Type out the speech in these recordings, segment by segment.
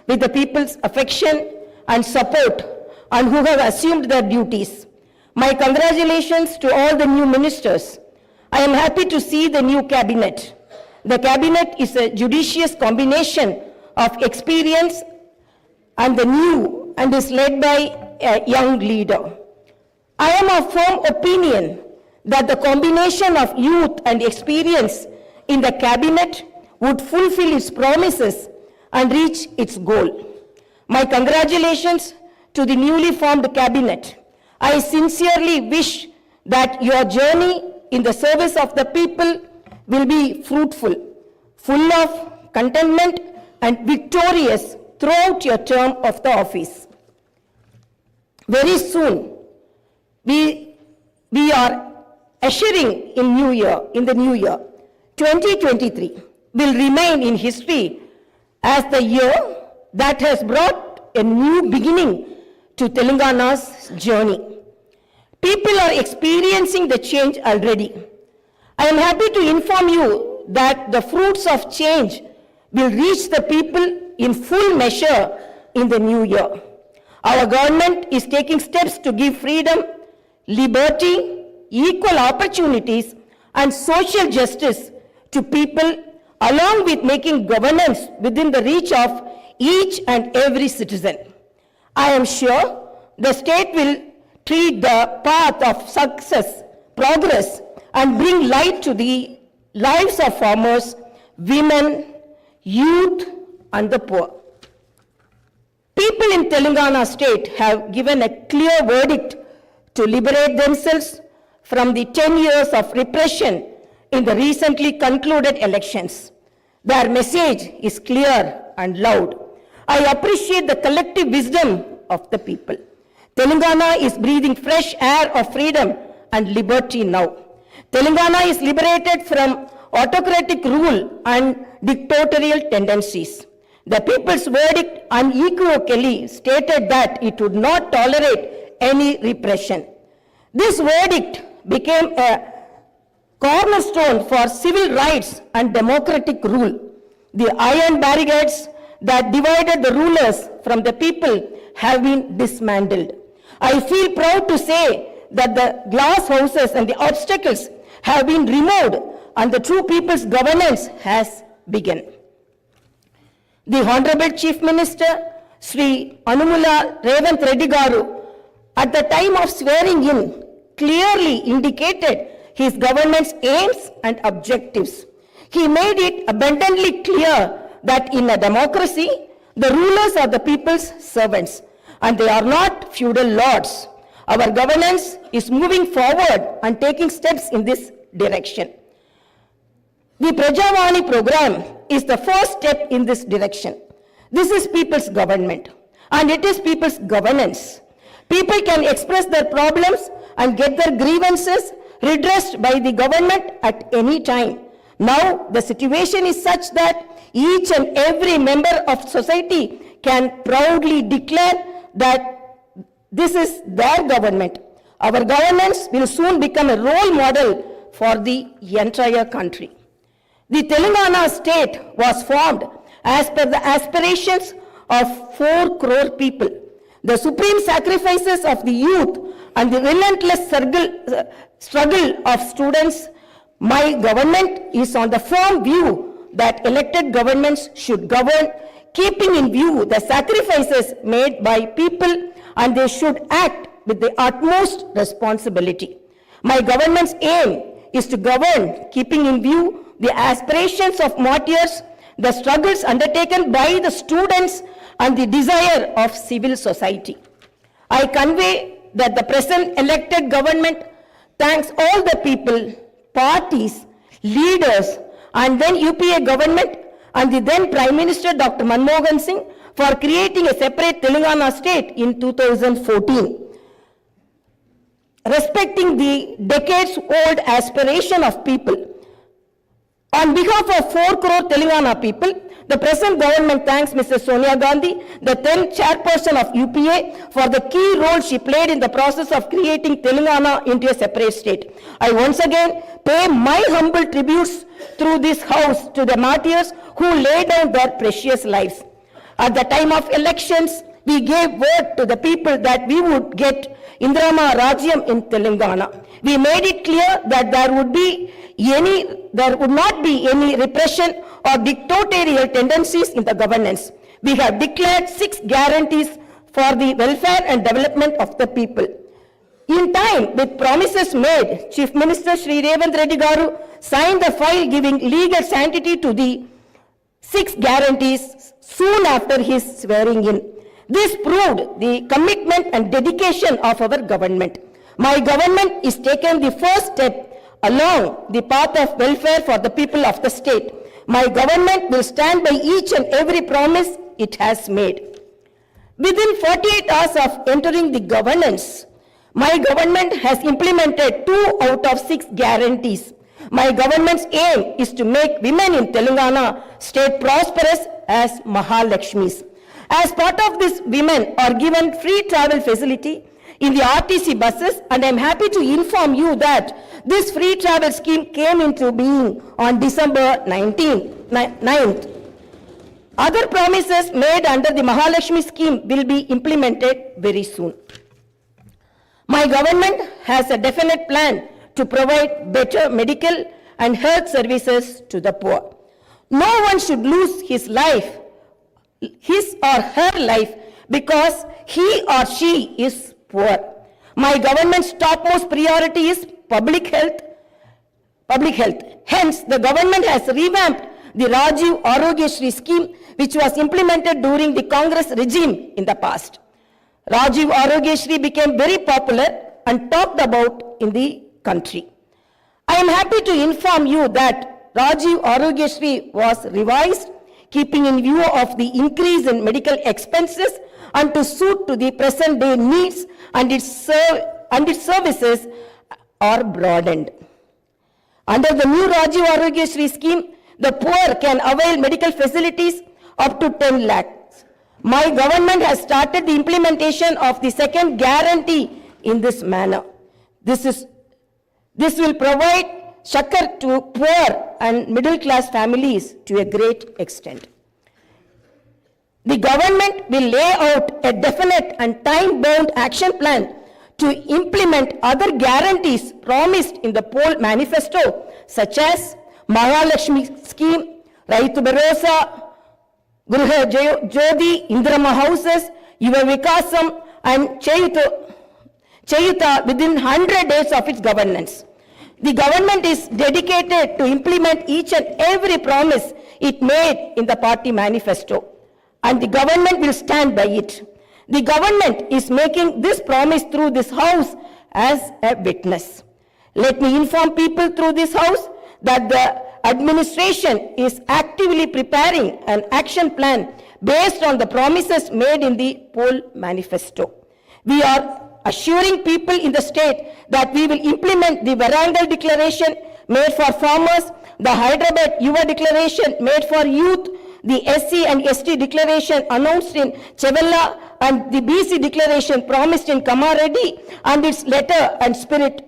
with the people's affection and support and who have assumed their duties. My congratulations to all the new ministers. I am happy to see the new cabinet. The cabinet is a judicious combination of experience and the new and is led by a young leader. I am of firm opinion that the combination of youth and experience in the cabinet would fulfill its promises and reach its goal. My congratulations to the newly formed cabinet. I sincerely wish that your journey in the service of the people will be fruitful, full of contentment and victorious throughout your term of the office. Very soon, we are ushering in the new year. 2023 will remain in history as the year that has brought a new beginning to Telangana's journey. People are experiencing the change already. I am happy to inform you that the fruits of change will reach the people in full measure in the new year. Our government is taking steps to give freedom, liberty, equal opportunities, and social justice to people, along with making governance within the reach of each and every citizen. I am sure the state will tread the path of success, progress, and bring light to the lives of farmers, women, youth, and the poor. People in Telangana state have given a clear verdict to liberate themselves from the 10 years of repression in the recently concluded elections. Their message is clear and loud. I appreciate the collective wisdom of the people. Telangana is breathing fresh air of freedom and liberty now. Telangana is liberated from autocratic rule and dictatorial tendencies. The people's verdict unequivocally stated that it would not tolerate any repression. This verdict became a cornerstone for civil rights and democratic rule. The iron barricades that divided the rulers from the people have been dismantled. I feel proud to say that the glass houses and the obstacles have been removed and the true people's governance has begun. The Honorable Chief Minister, Sri Anumula Revanth Reddy Garu, at the time of swearing in, clearly indicated his government's aims and objectives. He made it abundantly clear that in a democracy, the rulers are the people's servants, and they are not feudal lords. Our governance is moving forward and taking steps in this direction. The Prajavani program is the first step in this direction. This is people's government, and it is people's governance. People can express their problems and get their grievances redressed by the government at any time. Now, the situation is such that each and every member of society can proudly declare that this is their government. Our governance will soon become a role model for the entire country. The Telangana state was formed as per the aspirations of 4 crore people. The supreme sacrifices of the youth and the relentless struggle of students, my government is on the firm view that elected governments should govern, keeping in view the sacrifices made by people, and they should act with the utmost responsibility. My government's aim is to govern, keeping in view the aspirations of martyrs, the struggles undertaken by the students, and the desire of civil society. I convey that the present elected government thanks all the people, parties, leaders, and then UPA government and the then Prime Minister Dr. Manmohan Singh for creating a separate Telangana state in 2014. Respecting the decades-old aspiration of people, on behalf of 4 crore Telangana people, the present government thanks Mrs. Sonia Gandhi, the then chairperson of UPA, for the key role she played in the process of creating Telangana into a separate state. I once again pay my humble tributes through this house to the martyrs who laid down their precious lives. At the time of elections, we gave word to the people that we would get Indrama Rajyam in Telangana. We made it clear that there would not be any repression or dictatorial tendencies in the governance. We have declared 6 guarantees for the welfare and development of the people. In time, with promises made, Chief Minister Shri Revanth Reddy Garu signed the file giving legal sanctity to the 6 guarantees soon after his swearing in. This proved the commitment and dedication of our government. My government is taking the first step along the path of welfare for the people of the state. My government will stand by each and every promise it has made. Within 48 hours of entering the governance, my government has implemented 2 out of 6 guarantees. My government's aim is to make women in Telangana state prosperous as Mahalakshmis. As part of this, women are given free travel facility in the RTC buses, and I am happy to inform you that this free travel scheme came into being on December 9th. Other promises made under the Mahalakshmi scheme will be implemented very soon. My government has a definite plan to provide better medical and health services to the poor. No one should lose his or her life because he or she is poor. My government's topmost priority is public health. Hence, the government has revamped the Rajiv Arogyashri scheme, which was implemented during the Congress regime in the past. Rajiv Arogyashri became very popular and talked about in the country. I am happy to inform you that Rajiv Arogyashri was revised, keeping in view of the increase in medical expenses and to suit to the present day needs, and its services are broadened. Under the new Rajiv Arogyashri scheme, the poor can avail medical facilities up to 10 lakhs. My government has started the implementation of the second guarantee in this manner. This will provide succor to poor and middle class families to a great extent. The government will lay out a definite and time-bound action plan to implement other guarantees promised in the poll manifesto, such as Mahalakshmi scheme, Raitu Bharosa, Gruha Jyoti, Indrama houses, Yuva Vikasam, and Chayuta within 100 days of its governance. The government is dedicated to implement each and every promise it made in the party manifesto, and the government will stand by it. The government is making this promise through this house as a witness. Let me inform people through this house that the administration is actively preparing an action plan based on the promises made in the poll manifesto. We are assuring people in the state that we will implement the Varangal declaration made for farmers, the Hyderabad Yuva declaration made for youth, the SC and ST declaration announced in Chevella, and the BC declaration promised in Kamareddy, and its letter and spirit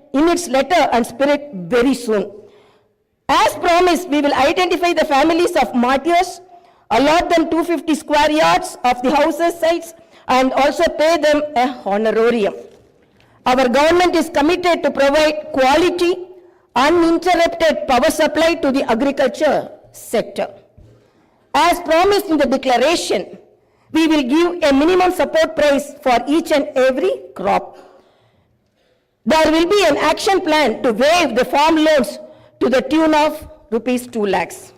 very soon. As promised, we will identify the families of martyrs, allot them 250 square yards of the houses sites, and also pay them a honorarium. Our government is committed to provide quality, uninterrupted power supply to the agriculture sector. As promised in the declaration, we will give a minimum support price for each and every crop. There will be an action plan to waive the farm loans to the tune of rupees 2 lakhs.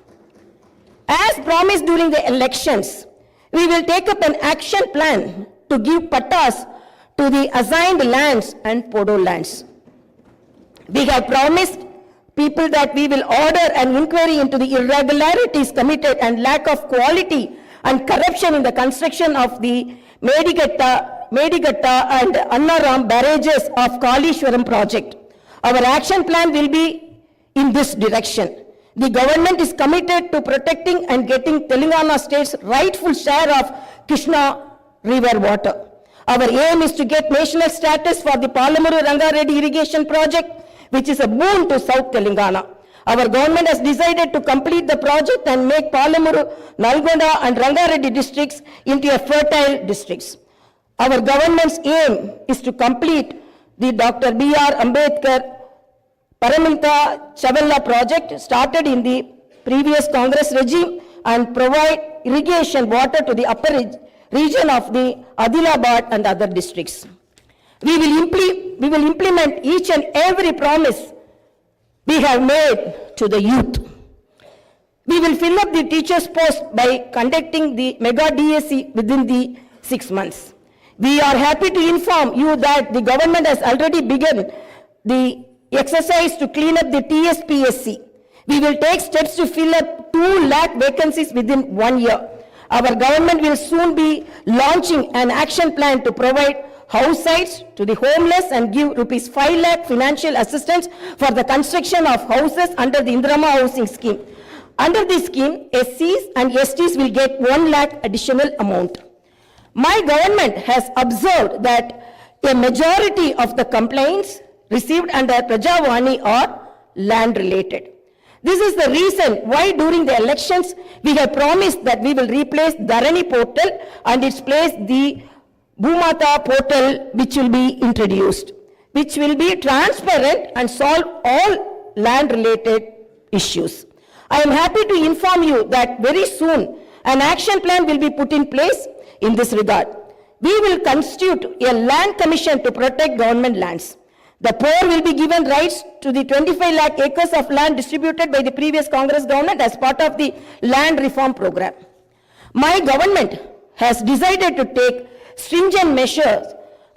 As promised during the elections, we will take up an action plan to give pattas to the assigned lands and podo lands. We have promised people that we will order an inquiry into the irregularities committed and lack of quality and corruption in the construction of the Medigatta and Annaram barrages of Kalishwaram project. Our action plan will be in this direction. The government is committed to protecting and getting Telangana state's rightful share of Krishna river water. Our aim is to get national status for the Palamuru Rangareddy irrigation project, which is a boon to South Telangana. Our government has decided to complete the project and make Palamuru, Nalgonda and Rangareddy districts into a fertile districts. Our government's aim is to complete the Dr. B.R. Ambedkar Paramita Chavella project started in the previous Congress regime and provide irrigation water to the upper region of the Adilabad and other districts. We will implement each and every promise we have made to the youth. We will fill up the teachers' post by conducting the mega DSC within the 6 months. We are happy to inform you that the government has already begun the exercise to clean up the TSPSC. We will take steps to fill up 2 lakh vacancies within 1 year. Our government will soon be launching an action plan to provide house sites to the homeless and give rupees 5 lakh financial assistance for the construction of houses under the Indirama housing scheme. Under this scheme, SCs and STs will get 1 lakh additional amount. My government has observed that a majority of the complaints received under Prajavani are land related. This is the reason why during the elections we have promised that we will replace Dharani portal and its place the Bhumata portal, which will be introduced, which will be transparent and solve all land related issues. I am happy to inform you that very soon an action plan will be put in place in this regard. We will constitute a land commission to protect government lands. The poor will be given rights to the 25 lakh acres of land distributed by the previous Congress government as part of the land reform program. My government has decided to take stringent measures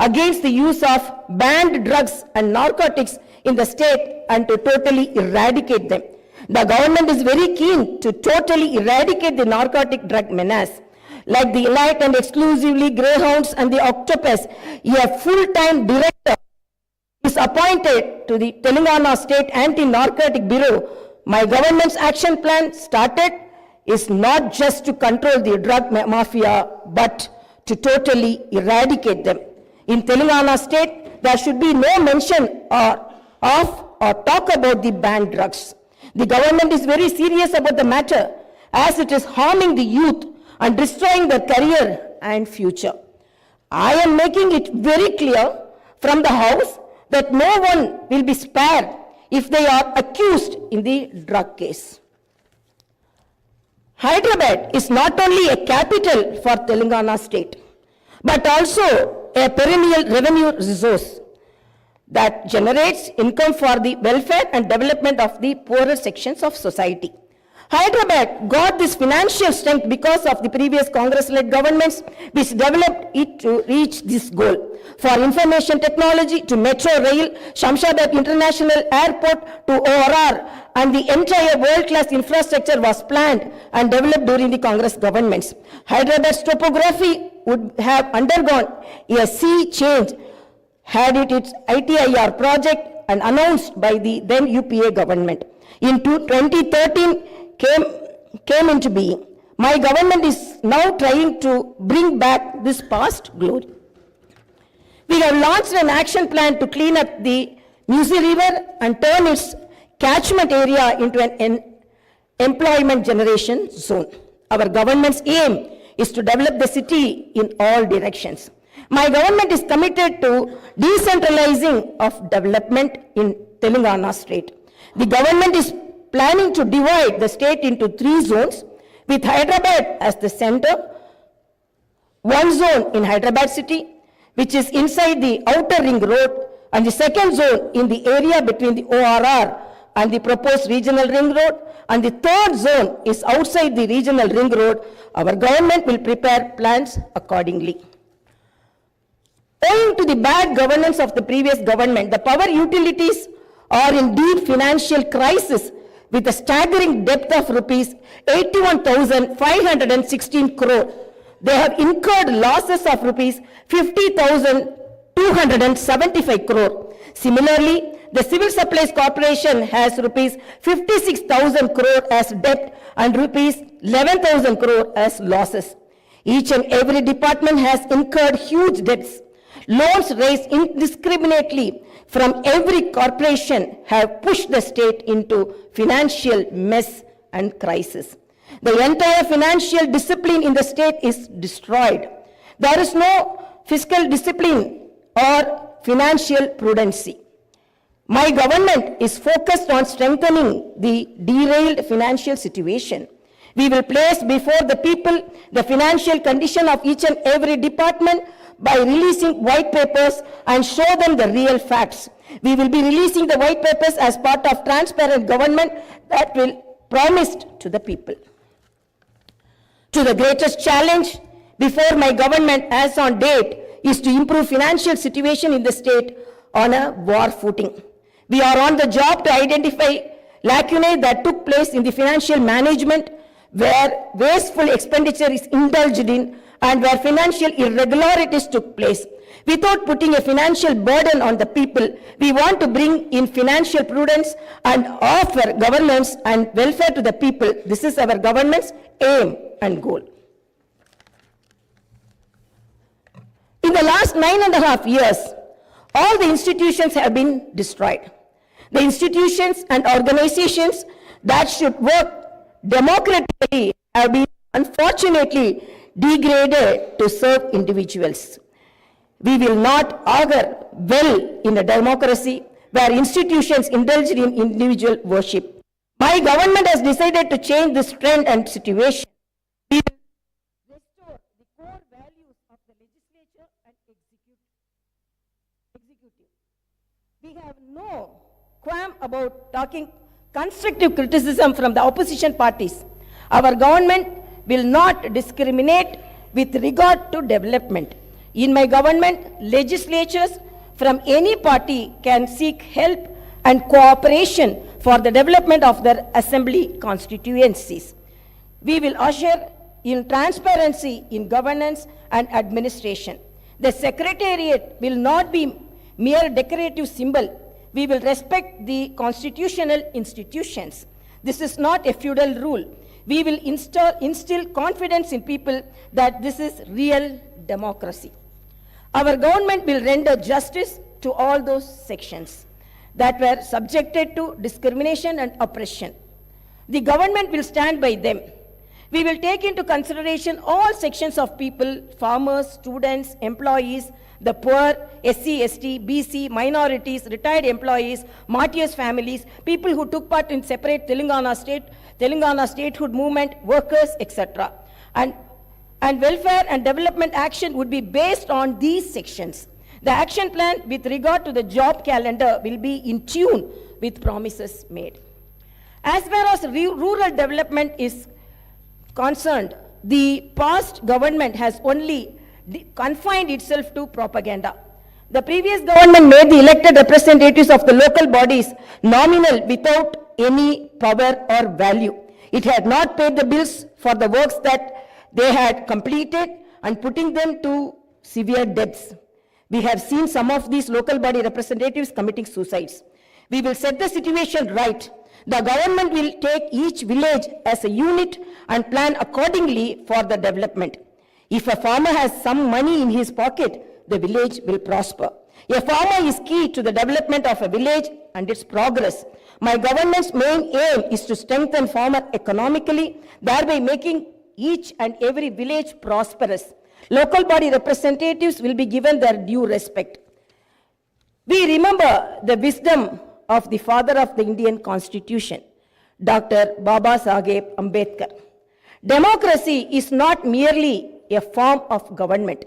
against the use of banned drugs and narcotics in the state and to totally eradicate them. The government is very keen to totally eradicate the narcotic drug menace. Like the elite and exclusively greyhounds and the octopus, a full-time director is appointed to the Telangana State Anti-Narcotic Bureau. My government's action plan started is not just to control the drug mafia, but to totally eradicate them. In Telangana State, there should be no mention of or talk about the banned drugs. The government is very serious about the matter as it is harming the youth and destroying their career and future. I am making it very clear from the House that no one will be spared if they are accused in the drug case. Hyderabad is not only a capital for Telangana state, but also a perennial revenue resource that generates income for the welfare and development of the poorer sections of society. Hyderabad got this financial strength because of the previous Congress-led governments which developed it to reach this goal. For information technology to Metro Rail, Shamshabad International Airport to ORR, and the entire world-class infrastructure was planned and developed during the Congress governments. Hyderabad's topography would have undergone a sea change had it its ITIR project and announced by the then UPA government. In 2013, came into being. My government is now trying to bring back this past glory. We have launched an action plan to clean up the Musi River and turn its catchment area into an employment generation zone. Our government's aim is to develop the city in all directions. My government is committed to decentralizing of development in Telangana state. The government is planning to divide the state into 3 zones with Hyderabad as the center. 1 zone in Hyderabad city, which is inside the outer ring road, and the second zone in the area between the ORR and the proposed regional ring road, and the third zone is outside the regional ring road. Our government will prepare plans accordingly. Owing to the bad governance of the previous government, the power utilities are in deep financial crisis with a staggering debt of rupees 81,516 crore. They have incurred losses of rupees 50,275 crore. Similarly, the Civil Supplies Corporation has rupees 56,000 crore as debt and rupees 11,000 crore as losses. Each and every department has incurred huge debts. Loans raised indiscriminately from every corporation have pushed the state into financial mess and crisis. The entire financial discipline in the state is destroyed. There is no fiscal discipline or financial prudency. My government is focused on strengthening the derailed financial situation. We will place before the people the financial condition of each and every department by releasing white papers and show them the real facts. We will be releasing the white papers as part of transparent government that will promised to the people. To the greatest challenge before my government as on date is to improve financial situation in the state on a war footing. We are on the job to identify lacunae that took place in the financial management where wasteful expenditure is indulged in and where financial irregularities took place. Without putting a financial burden on the people, we want to bring in financial prudence and offer governance and welfare to the people. This is our government's aim and goal. In the last 9.5 years, all the institutions have been destroyed. The institutions and organizations that should work democratically have been unfortunately degraded to serve individuals. We will not augur well in a democracy where institutions indulge in individual worship. My government has decided to change this trend and situation. We will restore the core values of the legislature and executive. We have no qualm about talking constructive criticism from the opposition parties. Our government will not discriminate with regard to development. In my government, legislatures from any party can seek help and cooperation for the development of their assembly constituencies. We will usher in transparency in governance and administration. The secretariat will not be mere decorative symbol. We will respect the constitutional institutions. This is not a feudal rule. We will instill confidence in people that this is real democracy. Our government will render justice to all those sections that were subjected to discrimination and oppression. The government will stand by them. We will take into consideration all sections of people, farmers, students, employees, the poor, SC, ST, BC, minorities, retired employees, martyrs' families, people who took part in separate Telangana statehood movement, workers, etc. And welfare and development action would be based on these sections. The action plan with regard to the job calendar will be in tune with promises made. As far as rural development is concerned, the past government has only confined itself to propaganda. The previous government made the elected representatives of the local bodies nominal without any power or value. It had not paid the bills for the works that they had completed and putting them to severe debts. We have seen some of these local body representatives committing suicides. We will set the situation right. The government will take each village as a unit and plan accordingly for the development. If a farmer has some money in his pocket, the village will prosper. A farmer is key to the development of a village and its progress. My government's main aim is to strengthen farmer economically, thereby making each and every village prosperous. Local body representatives will be given their due respect. We remember the wisdom of the father of the Indian Constitution, Dr. Baba Saheb Ambedkar. Democracy is not merely a form of government.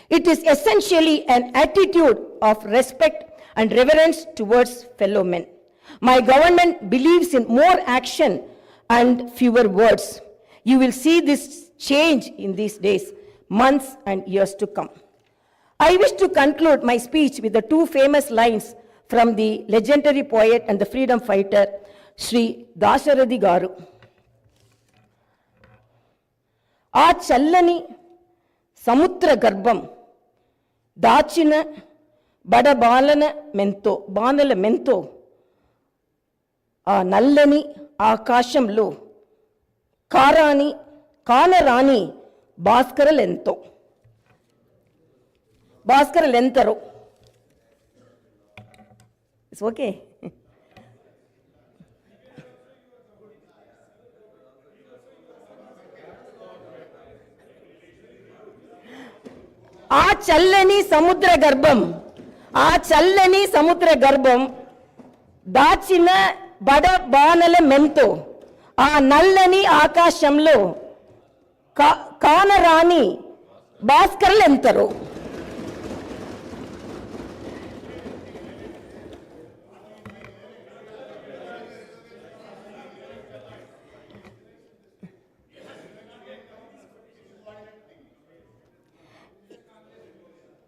It is essentially an attitude of respect and reverence towards fellow men. My government believes in more action and fewer words. You will see this change in these days, months and years to come. I wish to conclude my speech with the two famous lines from the legendary poet and the freedom fighter, Sri Dasharathy Garu. ఆ చల్లని సముద్ర గర్భం దాచిన బడబాలన మెంతో బాణల మెంతో ఆ నల్లని ఆకాశంలో కానరాని భాస్కరలెంతరో It's okay. ఆ చల్లని సముద్ర గర్భం దాచిన బడ బాణల మెంతో ఆ నల్లని ఆకాశంలో కానరాని భాస్కర్లు ఎంతరో.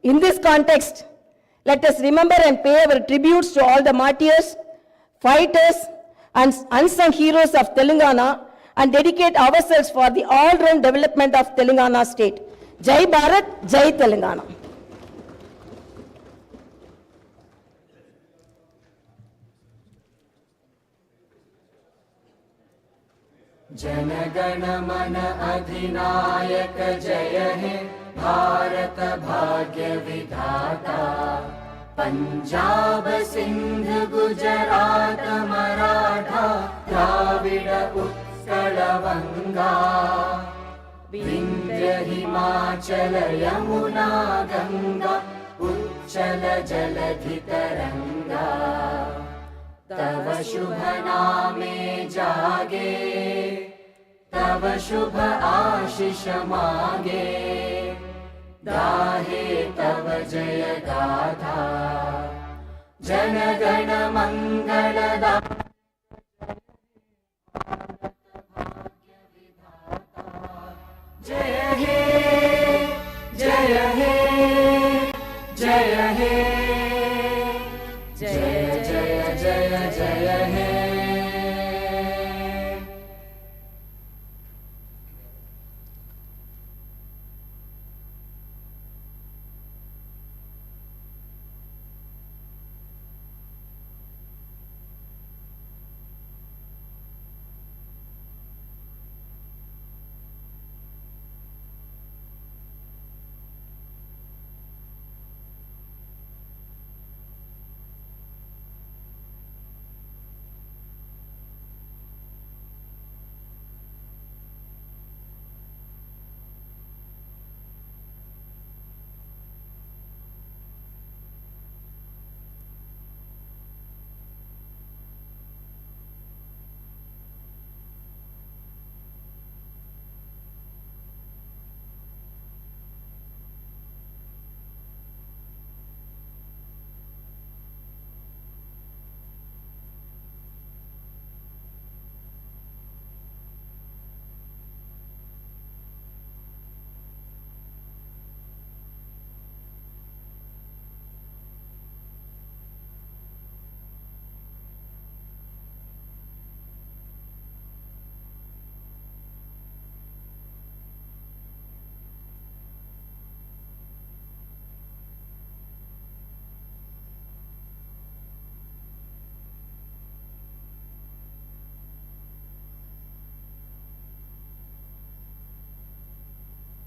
In this context, let us remember and pay our tributes to all the martyrs, fighters, and unsung heroes of Telangana and dedicate ourselves for the all-round development of Telangana state. Jai Bharat, Jai Telangana. जनगण मन अधिनायक जय हे भारत भाग्य विधाता। पंजाब सिंध गुजरात मराठा द्राविड उत्कल वंगा। विंध्य हिमाचल यमुना गंगा उच्चल जलधि तरंगा। तव शुभ नामे जागे तव शुभ आशीष मागे। गाहे तव जय गाथा जन गण मंगलदायक